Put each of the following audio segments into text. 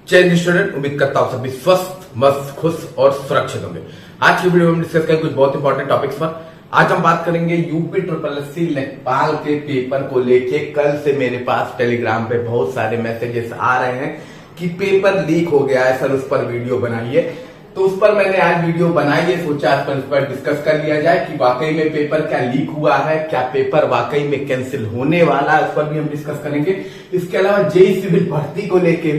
चलिए स्टूडेंट, उम्मीद करता हूँ सभी स्वस्थ, मस्त, खुश और सुरक्षित होंगे। आज की वीडियो में डिस्कस करेंगे कुछ बहुत इंपॉर्टेंट टॉपिक्स पर। आज हम बात करेंगे यूपी SSC लेखपाल के पेपर को लेके। कल से मेरे पास टेलीग्राम पे बहुत सारे मैसेजेस आ रहे हैं कि पेपर लीक हो गया है सर, उस पर वीडियो बनाइए। तो उस पर मैंने आज वीडियो बनाई है, सोचा इस पर डिस्कस कर लिया जाए कि वाकई में पेपर क्या लीक हुआ है, क्या पेपर वाकई में कैंसिल होने वाला है, उस पर भी हम डिस्कस करेंगे। इसके अलावा जेईई सिविल भर्ती को लेके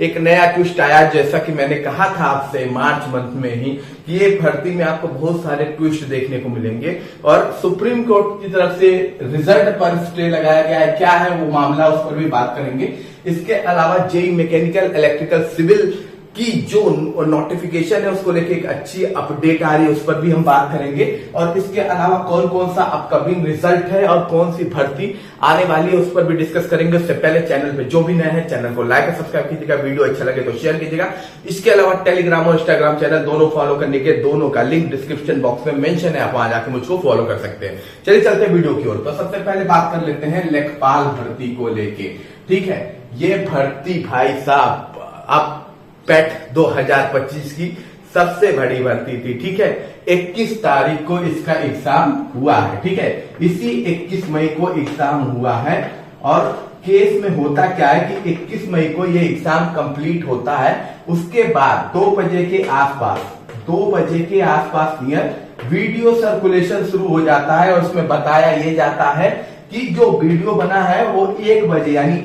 एक नया ट्विस्ट आया। जैसा कि मैंने कहा था आपसे मार्च मंथ में ही कि ये भर्ती में आपको बहुत सारे ट्विस्ट देखने को मिलेंगे और सुप्रीम कोर्ट की तरफ से रिजल्ट पर स्टे लगाया गया है। क्या है वो मामला, उस पर भी बात करेंगे। इसके अलावा जेईई मैकेनिकल, इलेक्ट्रिकल, सिविल की जो नोटिफिकेशन है उसको लेके एक अच्छी अपडेट आ रही है, उस पर भी हम बात करेंगे। और इसके अलावा कौन कौन सा अपकमिंग रिजल्ट है और कौन सी भर्ती आने वाली है, उस पर भी डिस्कस करेंगे। उससे पहले चैनल पे जो भी नए हैं चैनल को लाइक और सब्सक्राइब कीजिएगा, वीडियो अच्छा लगे तो शेयर कीजिएगा। इसके अलावा टेलीग्राम और इंस्टाग्राम चैनल दोनों फॉलो करने के, दोनों का लिंक डिस्क्रिप्शन बॉक्स में मेंशन है, आप वहां जाकर मुझको फॉलो कर सकते हैं। चलिए चलते हैं वीडियो की ओर। तो सबसे पहले बात कर लेते हैं लेखपाल भर्ती को लेके। ठीक है, ये भर्ती भाई साहब अब पेट 2025 की सबसे बड़ी भर्ती थी। ठीक है, 21 तारीख को इसका एग्जाम हुआ है। ठीक है, इसी 21 मई को एग्जाम हुआ है। और केस में होता क्या है कि 21 मई को ये एग्जाम कंप्लीट होता है। उसके बाद 2 बजे के आसपास नियर वीडियो सर्कुलेशन शुरू हो जाता है और उसमें बताया ये जाता है कि जो वीडियो बना है वो 1 बजे यानी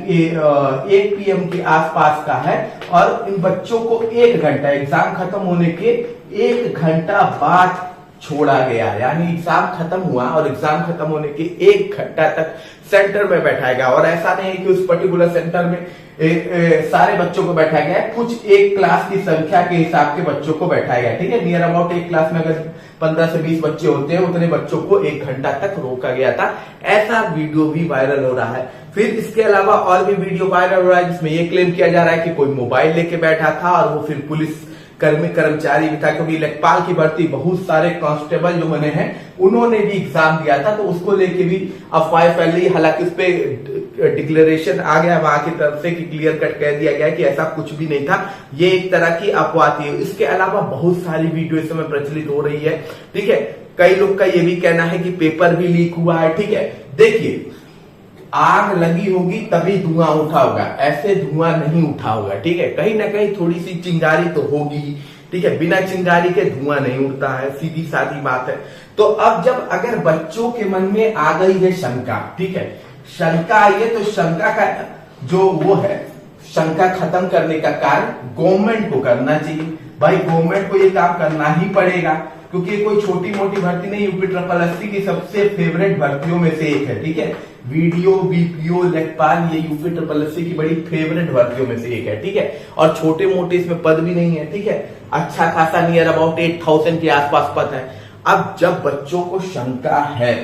1 PM के आसपास का है। और इन बच्चों को 1 घंटा, एग्जाम खत्म होने के 1 घंटा बाद छोड़ा गया। यानी एग्जाम खत्म हुआ और एग्जाम खत्म होने के 1 घंटा तक सेंटर में बैठाया गया। और ऐसा नहीं है कि उस पर्टिकुलर सेंटर में सारे बच्चों को बैठाया गया है, कुछ एक क्लास की संख्या के हिसाब के बच्चों को बैठाया गया। ठीक है, नियर अबाउट एक क्लास में अगर 15 से 20 बच्चे होते हैं, उतने बच्चों को 1 घंटा तक रोका गया था। ऐसा वीडियो भी वायरल हो रहा है। फिर इसके अलावा और भी वीडियो वायरल हो रहा है जिसमें यह क्लेम किया जा रहा है कि कोई मोबाइल लेके बैठा था और वो फिर पुलिस कर्मचारी भी था, क्योंकि लेखपाल की भर्ती बहुत सारे कांस्टेबल जो बने हैं उन्होंने भी एग्जाम दिया था, तो उसको लेके भी अफवाह फैल रही। हालांकि उस पर डिक्लेरेशन आ गया वहां की तरफ से कि क्लियर कट कह दिया गया कि ऐसा कुछ भी नहीं था, ये एक तरह की अफवाह थी। इसके अलावा बहुत सारी वीडियो इस समय प्रचलित हो रही है। ठीक है, कई लोग का ये भी कहना है कि पेपर भी लीक हुआ है। ठीक है, देखिए आग लगी होगी तभी धुआं उठा होगा, ऐसे धुआं नहीं उठा होगा। ठीक है, कहीं ना कहीं थोड़ी सी चिंगारी तो होगी। ठीक है, बिना चिंगारी के धुआं नहीं उठता है, सीधी सादी बात है। तो अब जब अगर बच्चों के मन में आ गई है शंका, ठीक है, शंका आई है, तो शंका का जो वो है, शंका खत्म करने का कार्य गवर्नमेंट को करना चाहिए। भाई गवर्नमेंट को ये काम करना ही पड़ेगा, क्योंकि कोई छोटी मोटी भर्ती नहीं, यूपी SSC की सबसे फेवरेट भर्तियों में से एक है। ठीक है, वीडियो, बीपीओ, लेखपाल, ये यूपी SSC की बड़ी फेवरेट भर्तियों में से एक है। ठीक है, और छोटे मोटे इसमें पद भी नहीं है। ठीक है, अच्छा खासा नियर अबाउट 8000 के आसपास पद है। अब जब बच्चों को शंका है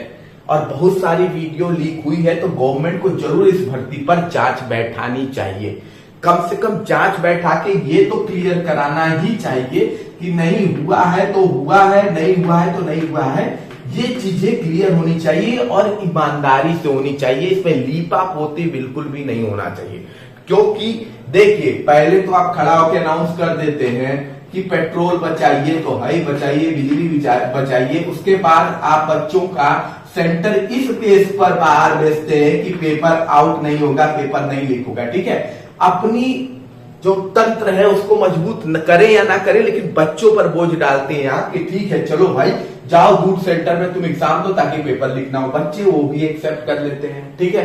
और बहुत सारी वीडियो लीक हुई है, तो गवर्नमेंट को जरूर इस भर्ती पर जांच बैठानी चाहिए। कम से कम जांच बैठा के ये तो क्लियर कराना ही चाहिए कि नहीं हुआ है तो हुआ है, नहीं हुआ है तो नहीं हुआ है। ये चीजें क्लियर होनी चाहिए और ईमानदारी से होनी चाहिए। इसमें लीपा पोती बिल्कुल भी नहीं होना चाहिए। क्योंकि देखिए, पहले तो आप खड़ा होकर अनाउंस कर देते हैं कि पेट्रोल बचाइए, तो हाई बचाइए, बिजली बचाइए। उसके बाद आप बच्चों का सेंटर इस बेस पर बाहर भेजते हैं कि पेपर आउट नहीं होगा, पेपर नहीं लीक होगा। ठीक है, अपनी जो तंत्र है उसको मजबूत न करें या ना करें, लेकिन बच्चों पर बोझ डालते हैं आप कि ठीक है चलो भाई जाओ दूर सेंटर में तुम एग्जाम दो ताकि पेपर लीक ना हो। बच्चे वो भी एक्सेप्ट कर लेते हैं। ठीक है,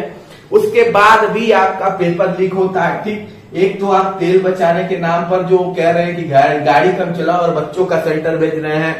उसके बाद भी आपका पेपर लीक होता है। ठीक, एक तो आप तेल बचाने के नाम पर जो कह रहे हैं कि गाड़ी कम चलाओ और बच्चों का सेंटर भेज रहे हैं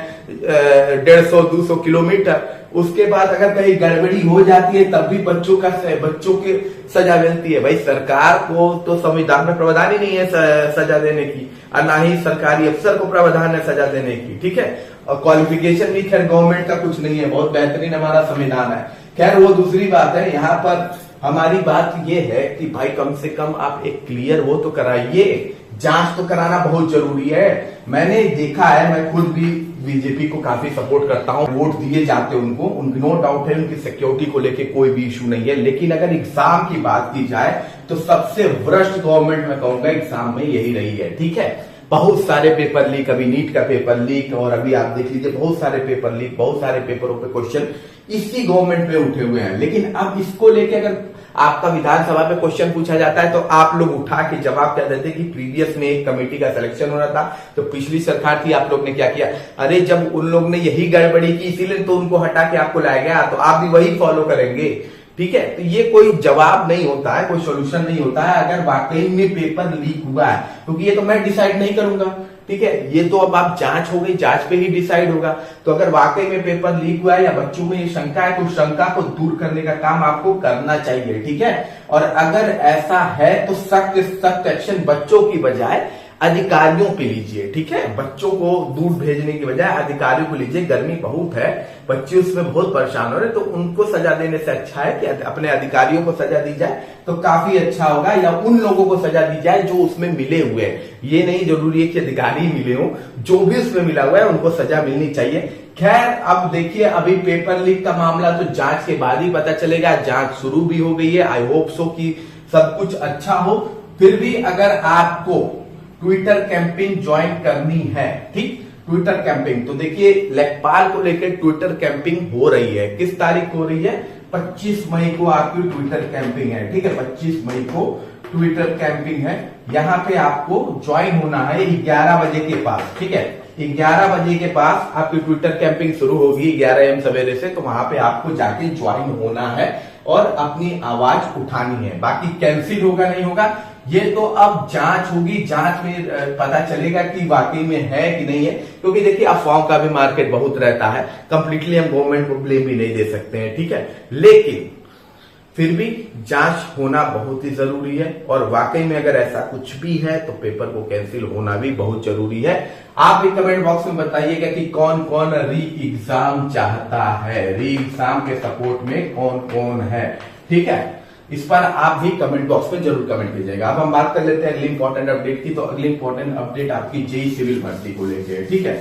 150-200 किलोमीटर। उसके बाद अगर कहीं गड़बड़ी हो जाती है तब भी बच्चों के सजा मिलती है। भाई सरकार को तो संविधान में प्रावधान ही नहीं है सजा देने की, और ना ही सरकारी अफसर को प्रावधान है सजा देने की। ठीक है, और क्वालिफिकेशन भी खैर गवर्नमेंट का कुछ नहीं है, बहुत बेहतरीन हमारा संविधान है। खैर वो दूसरी बात है। यहाँ पर हमारी बात ये है कि भाई कम से कम आप एक क्लियर वो तो कराइए, जांच तो कराना बहुत जरूरी है। मैंने देखा है, मैं खुद भी बीजेपी को काफी सपोर्ट करता हूं, वोट दिए जाते उनको, नो डाउट है उनकी सिक्योरिटी को लेके कोई भी इशू नहीं है। लेकिन अगर एग्जाम की बात की जाए तो सबसे वर्स्ट गवर्नमेंट मैं कहूंगा एग्जाम में यही रही है। ठीक है, बहुत सारे पेपर लीक, अभी नीट का पेपर लीक, और अभी आप देख लीजिए बहुत सारे पेपर लीक, बहुत सारे पेपरों पे क्वेश्चन इसी गवर्नमेंट पे उठे हुए हैं। लेकिन अब इसको लेके अगर आपका विधानसभा पे क्वेश्चन पूछा जाता है तो आप लोग उठा के जवाब क्या देते कि प्रीवियस में एक कमेटी का सिलेक्शन हो रहा था, तो पिछली सरकार थी, आप लोग ने क्या किया, अरे जब उन लोग ने यही गड़बड़ी की इसीलिए तो उनको हटा के आपको लाया गया, तो आप भी वही फॉलो करेंगे। ठीक है, तो ये कोई जवाब नहीं होता है, कोई सोल्यूशन नहीं होता है अगर वाकई में पेपर लीक हुआ है, क्योंकि ये तो मैं डिसाइड नहीं करूंगा। ठीक है, ये तो अब आप जांच हो गई, जांच पे ही डिसाइड होगा। तो अगर वाकई में पेपर लीक हुआ है या बच्चों में ये शंका है तो शंका को दूर करने का काम आपको करना चाहिए। ठीक है, और अगर ऐसा है तो सख्त एक्शन बच्चों की बजाय अधिकारियों पे लीजिए। ठीक है, बच्चों को दूर भेजने की बजाय अधिकारियों को लीजिए। गर्मी बहुत है, बच्चे उसमें बहुत परेशान हो रहे, तो उनको सजा देने से अच्छा है कि अपने अधिकारियों को सजा दी जाए तो काफी अच्छा होगा, या उन लोगों को सजा दी जाए जो उसमें मिले हुए हैं। ये नहीं जरूरी है कि अधिकारी मिले हो, जो भी उसमें मिला हुआ है उनको सजा मिलनी चाहिए। खैर, अब देखिए अभी पेपर लीक का मामला तो जांच के बाद ही पता चलेगा, जांच शुरू भी हो गई है। आई होप सो कि सब कुछ अच्छा हो। फिर भी अगर आपको ट्विटर कैंपेन ज्वाइन करनी है, ठीक, ट्विटर कैंपेन, तो देखिए लेखपाल को लेकर ट्विटर कैंपेन हो रही है। किस तारीख को हो रही है? 25 मई को आपकी ट्विटर कैंपेन है। ठीक है, 25 मई को ट्विटर कैंपेन है। यहाँ पे आपको ज्वाइन होना है 11 बजे के पास। ठीक है, 11 बजे के पास आपकी ट्विटर कैंपेन शुरू होगी 11 AM सवेरे से, तो वहां पे आपको जाके ज्वाइन होना है और अपनी आवाज उठानी है। बाकी कैंसिल होगा नहीं होगा ये तो अब जांच होगी, जांच में पता चलेगा कि वाकई में है कि नहीं है, क्योंकि देखिए अफवाहों का भी मार्केट बहुत रहता है, कंप्लीटली हम गवर्नमेंट को ब्लेम भी नहीं दे सकते हैं। ठीक है, लेकिन फिर भी जांच होना बहुत ही जरूरी है, और वाकई में अगर ऐसा कुछ भी है तो पेपर को कैंसिल होना भी बहुत जरूरी है। आप भी कमेंट बॉक्स में बताइएगा कि कौन कौन री एग्जाम चाहता है, री एग्जाम के सपोर्ट में कौन कौन है। ठीक है, इस पर आप भी कमेंट बॉक्स में जरूर कमेंट कीजिएगा। अब हम बात कर लेते हैं अगली इंपॉर्टेंट अपडेट की। तो अगली इंपॉर्टेंट अपडेट आपकी जेईई सिविल भर्ती को लेकर। ठीक है,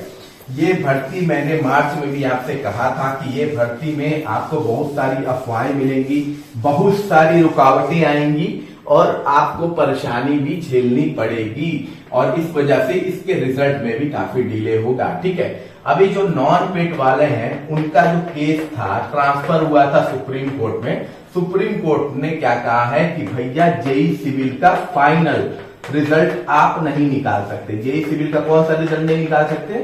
ये भर्ती मैंने मार्च में भी आपसे कहा था कि ये भर्ती में आपको बहुत सारी अफवाहें मिलेंगी, बहुत सारी रुकावटें आएंगी और आपको परेशानी भी झेलनी पड़ेगी, और इस वजह से इसके रिजल्ट में भी काफी डिले होगा। ठीक है, अभी जो नॉन पेट वाले हैं उनका जो केस था ट्रांसफर हुआ था सुप्रीम कोर्ट में। सुप्रीम कोर्ट ने क्या कहा है कि भैया जेईई सिविल का फाइनल रिजल्ट आप नहीं निकाल सकते। जेईई सिविल का कौन सा रिजल्ट नहीं निकाल सकते?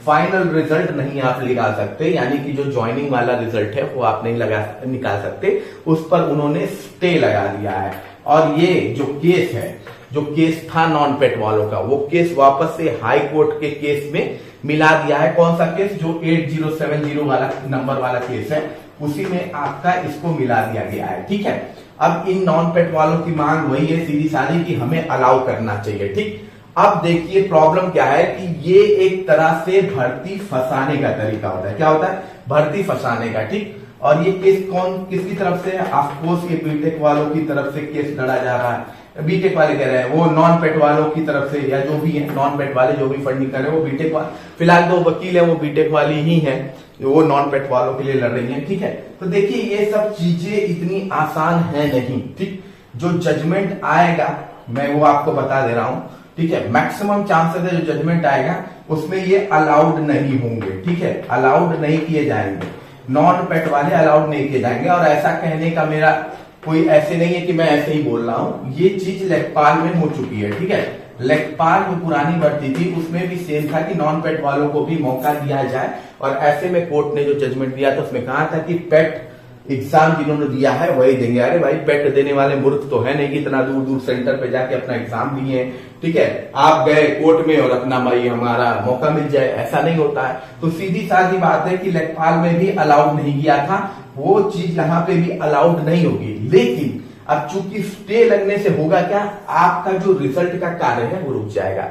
फाइनल रिजल्ट नहीं आप निकाल सकते, यानी कि जो ज्वाइनिंग वाला रिजल्ट है वो आप नहीं निकाल सकते। उस पर उन्होंने स्टे लगा दिया है, और ये जो केस है, जो केस था नॉन पेट वालों का, वो केस वापस से हाई कोर्ट के केस में मिला दिया है। कौन सा केस? जो 8070 वाला नंबर वाला केस है, उसी में आपका इसको मिला दिया गया है। ठीक है, अब इन नॉन पेट वालों की मांग वही है सीधी सादी कि हमें अलाउ करना चाहिए। ठीक, अब देखिए प्रॉब्लम क्या है कि ये एक तरह से भर्ती फंसाने का तरीका होता है। क्या होता है? भर्ती फंसाने का। ठीक, और ये केस किसकी तरफ से है? ऑफकोर्स ये बीटेक वालों की तरफ से केस लड़ा जा रहा है। बीटेक वाले कह रहे हैं, वो नॉन पेट वालों की तरफ से, या जो भी है नॉन पेट वाले जो भी फंडिंग कर रहे हैं वो बीटेक वाले, फिलहाल दो वकील है वो बीटेक वाली ही है, वो नॉन पेट वालों के लिए लड़ रही है। ठीक है, तो देखिए ये सब चीजें इतनी आसान है नहीं। ठीक, जो जजमेंट आएगा मैं वो आपको बता दे रहा हूं। ठीक है, मैक्सिमम चांसेस है जो जजमेंट आएगा उसमें ये अलाउड नहीं होंगे। ठीक है, अलाउड नहीं किए जाएंगे, नॉन पेट वाले अलाउड नहीं किए जाएंगे। और ऐसा कहने का मेरा कोई ऐसे नहीं है कि मैं ऐसे ही बोल रहा हूं, ये चीज लेखपाल में हो चुकी है। ठीक है, लेखपाल जो पुरानी भर्ती थी उसमें भी सेम था कि नॉन पेट वालों को भी मौका दिया जाए, और ऐसे में कोर्ट ने जो जजमेंट दिया था उसमें कहा था कि पेट एग्जाम जिन्होंने दिया है वही देंगे। अरे भाई, पेट देने वाले मूर्ख तो है नहीं कि इतना दूर दूर सेंटर पे जाके अपना एग्जाम दिए। ठीक है, आप गए कोर्ट में और अपना भाई हमारा मौका मिल जाए, ऐसा नहीं होता है। तो सीधी साधी बात है कि लेखपाल में भी अलाउड नहीं किया था, वो चीज यहाँ पे भी अलाउड नहीं होगी। लेकिन अब चूंकि स्टे लगने से होगा क्या, आपका जो रिजल्ट का कार्य है वो रुक जाएगा।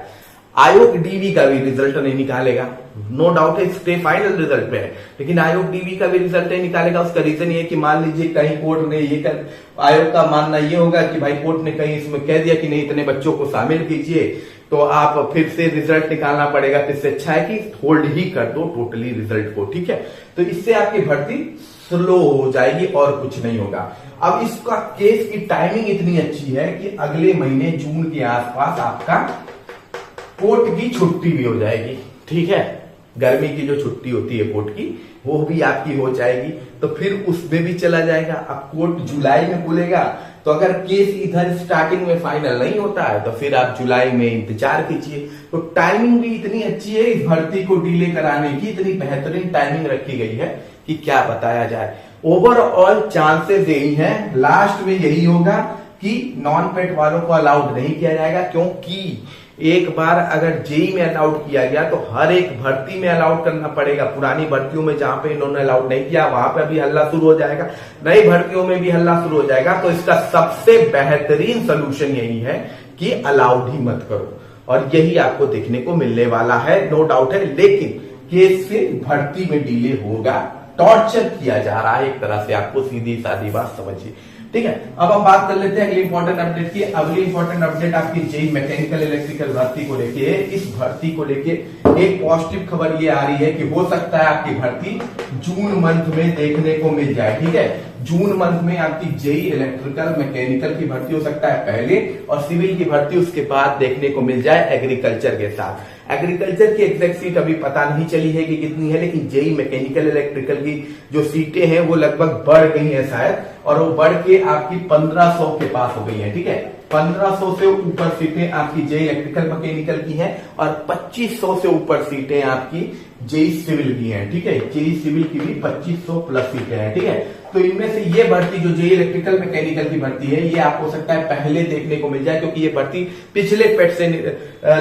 आयोग डीवी का भी रिजल्ट नहीं निकालेगा, नो डाउट है स्टे फाइनल रिजल्ट पे है, लेकिन आयोग डीवी का भी रिजल्ट नहीं निकालेगा। उसका रीजन ये कि मान लीजिए कहीं कोर्ट ने ये कर, आयोग का मानना ये होगा कि भाई कोर्ट ने कहीं इसमें कह दिया कि नहीं इतने बच्चों को शामिल कीजिए, तो आप फिर से रिजल्ट निकालना पड़ेगा। तो इससे अच्छा है कि होल्ड ही कर दो टोटली रिजल्ट को। ठीक है, तो इससे आपकी भर्ती स्लो हो जाएगी और कुछ नहीं होगा। अब इसका केस की टाइमिंग इतनी अच्छी है कि अगले महीने जून के आसपास आपका कोर्ट की छुट्टी भी हो जाएगी। ठीक है, गर्मी की जो छुट्टी होती है कोर्ट की, वो भी आपकी हो जाएगी, तो फिर उसमें भी चला जाएगा। अब कोर्ट जुलाई में खुलेगा, तो अगर केस इधर स्टार्टिंग में फाइनल नहीं होता है तो फिर आप जुलाई में इंतजार कीजिए। तो टाइमिंग भी इतनी अच्छी है, इस भर्ती को डिले कराने की इतनी बेहतरीन टाइमिंग रखी गई है कि क्या बताया जाए। ओवरऑल चांसेस यही हैं, लास्ट में यही होगा कि नॉन पेट वालों को अलाउड नहीं किया जाएगा, क्योंकि एक बार अगर जेई में अलाउड किया गया तो हर एक भर्ती में अलाउड करना पड़ेगा। पुरानी भर्तियों में जहां पे इन्होंने अलाउड नहीं किया वहां पे भी हल्ला शुरू हो जाएगा, नई भर्तियों में भी हल्ला शुरू हो जाएगा। तो इसका सबसे बेहतरीन सोल्यूशन यही है कि अलाउड ही मत करो, और यही आपको देखने को मिलने वाला है, नो डाउट है। लेकिन केस से भर्ती में डिले होगा, टॉर्चर किया जा रहा है एक तरह से, आपको सीधी सादी बात समझिए। ठीक है, अब हम बात कर लेते हैं अगली इंपॉर्टेंट अपडेट की। अगली इंपॉर्टेंट अपडेट आपकी जेई मैकेनिकल इलेक्ट्रिकल भर्ती को लेके। इस भर्ती को लेके एक पॉजिटिव खबर ये आ रही है कि हो सकता है आपकी भर्ती जून मंथ में देखने को मिल जाए। ठीक है, जून मंथ में आपकी जेई इलेक्ट्रिकल मैकेनिकल की भर्ती हो सकता है पहले, और सिविल की भर्ती उसके बाद देखने को मिल जाए एग्रीकल्चर के साथ। एग्रीकल्चर की एग्जैक्ट सीट अभी पता नहीं चली है कि कितनी है, लेकिन जेई मैकेनिकल इलेक्ट्रिकल की जो सीटें हैं वो लगभग बढ़ गई हैं शायद, और वो बढ़ के आपकी 1500 के पास हो गई है। ठीक है, 1500 से ऊपर सीटें आपकी जेई इलेक्ट्रिकल मैकेनिकल की हैं, और 2500 से ऊपर सीटें आपकी जेई सिविल की हैं। ठीक है, जेई सिविल की भी 2500 प्लस सीटें हैं। ठीक है, तो इनमें से ये भर्ती जो जेई इलेक्ट्रिकल मैकेनिकल की भर्ती है, ये आपको हो सकता है पहले देखने को मिल जाए, क्योंकि ये भर्ती पिछले पेट से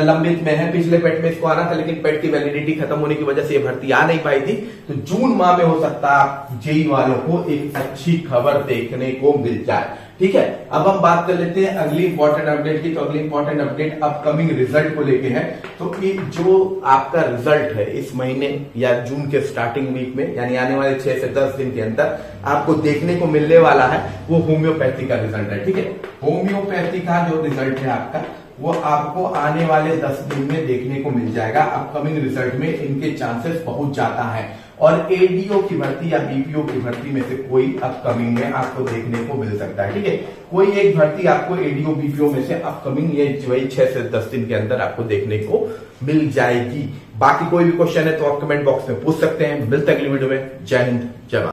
लंबित में है। पिछले पेट में इसको आना था, लेकिन पेट की वैलिडिटी खत्म होने की वजह से ये भर्ती आ नहीं पाई थी। तो जून माह में हो सकता है जेई वालों को एक अच्छी खबर देखने को मिल जाए। ठीक है, अब हम बात कर लेते हैं अगली इंपॉर्टेंट अपडेट की। तो अगली इंपॉर्टेंट अपडेट अपकमिंग रिजल्ट को लेके है। तो ये जो आपका रिजल्ट है इस महीने या जून के स्टार्टिंग वीक में, यानी आने वाले 6 से 10 दिन के अंदर आपको देखने को मिलने वाला है, वो होम्योपैथी का रिजल्ट है। ठीक है, होम्योपैथी का जो रिजल्ट है आपका, वो आपको आने वाले 10 दिन में देखने को मिल जाएगा। अपकमिंग रिजल्ट में इनके चांसेस बहुत ज्यादा है, और एडीओ की भर्ती या बीपीओ की भर्ती में से कोई अपकमिंग में आपको देखने को मिल सकता है। ठीक है, कोई एक भर्ती आपको एडीओ बीपीओ में से अपकमिंग ये वही 6 से 10 दिन के अंदर आपको देखने को मिल जाएगी। बाकी कोई भी क्वेश्चन है तो आप कमेंट बॉक्स में पूछ सकते हैं। मिलते हैं अगली वीडियो में। जय हिंद, जय भारत।